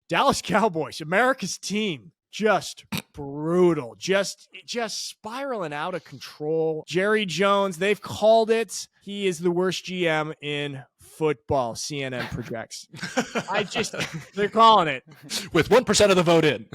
Dallas Cowboys, America's team, just brutal, just spiraling out of control. Jerry Jones, they've called it. He is the worst GM in football, CNN projects. They're calling it. With 1% of the vote in.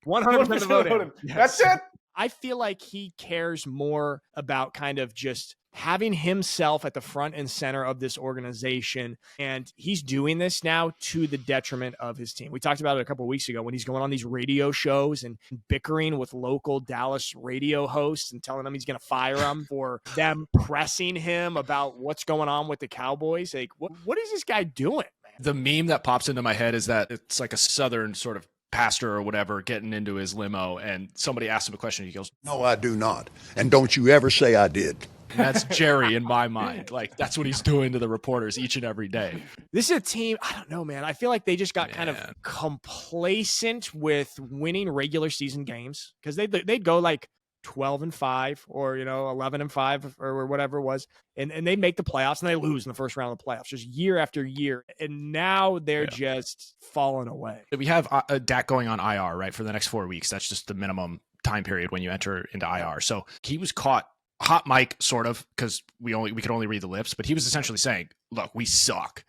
100% of the vote in. Yes. That's it. I feel like he cares more about kind of just having himself at the front and center of this organization. And he's doing this now to the detriment of his team. We talked about it a couple of weeks ago when he's going on these radio shows and bickering with local Dallas radio hosts and telling them he's going to fire them for them pressing him about what's going on with the Cowboys. Like, what is this guy doing, man? The meme that pops into my head is that it's like a Southern sort of pastor or whatever getting into his limo, and somebody asks him a question. He goes, "No, I do not. And don't you ever say I did." And that's Jerry in my mind. Like, that's what he's doing to the reporters each and every day. This is a team, I don't know, man. I feel like they just got kind of complacent with winning regular season games because they'd go like 12-5 or 11-5 or whatever it was, and they make the playoffs and they lose in the first round of the playoffs just year after year, and now they're just falling away. We have Dak going on IR, right, for the next 4 weeks. That's just the minimum time period when you enter into IR. So he was caught hot mic, sort of, because we could only read the lips, but he was essentially saying, look, we suck.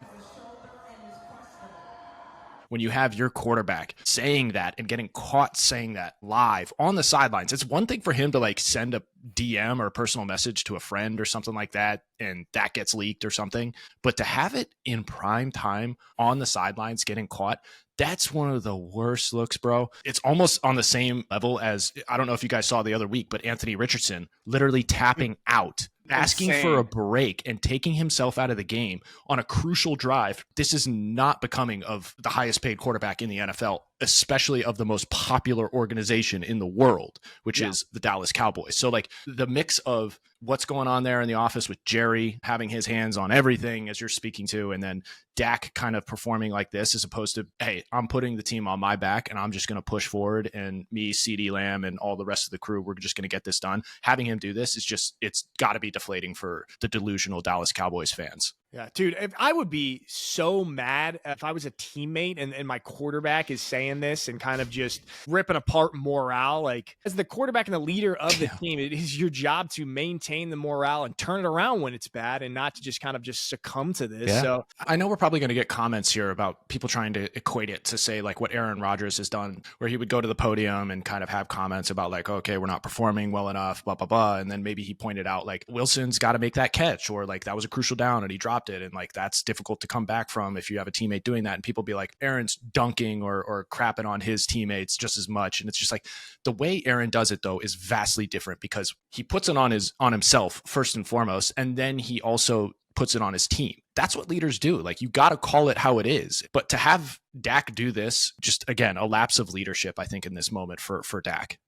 When you have your quarterback saying that and getting caught saying that live on the sidelines, it's one thing for him to like send a DM or a personal message to a friend or something like that, and that gets leaked or something. But to have it in prime time on the sidelines getting caught, that's one of the worst looks, bro. It's almost on the same level as, I don't know if you guys saw the other week, but Anthony Richardson literally tapping out, asking for a break and taking himself out of the game on a crucial drive. This is not becoming of the highest paid quarterback in the NFL, especially of the most popular organization in the world, which is the Dallas Cowboys. So like the mix of what's going on there in the office with Jerry having his hands on everything as you're speaking to, and then Dak kind of performing like this as opposed to, hey, I'm putting the team on my back and I'm just going to push forward, and me, CeeDee Lamb, and all the rest of the crew, we're just going to get this done. Having him do this is just, it's got to be deflating for the delusional Dallas Cowboys fans. Yeah, dude, I would be so mad if I was a teammate and my quarterback is saying this and kind of just ripping apart morale. Like, as the quarterback and the leader of the team, it is your job to maintain the morale and turn it around when it's bad, and not to just kind of just succumb to this. Yeah. So I know we're probably going to get comments here about people trying to equate it to say like what Aaron Rodgers has done, where he would go to the podium and kind of have comments about like, okay, we're not performing well enough, blah, blah, blah. And then maybe he pointed out like Wilson's got to make that catch, or like that was a crucial down and he dropped it. And like, that's difficult to come back from if you have a teammate doing that. And people be like, Aaron's dunking or crapping on his teammates just as much. And it's just like the way Aaron does it though is vastly different, because he puts it on himself first and foremost. And then he also puts it on his team. That's what leaders do. Like, you got to call it how it is. But to have Dak do this, just again, a lapse of leadership, I think, in this moment for Dak.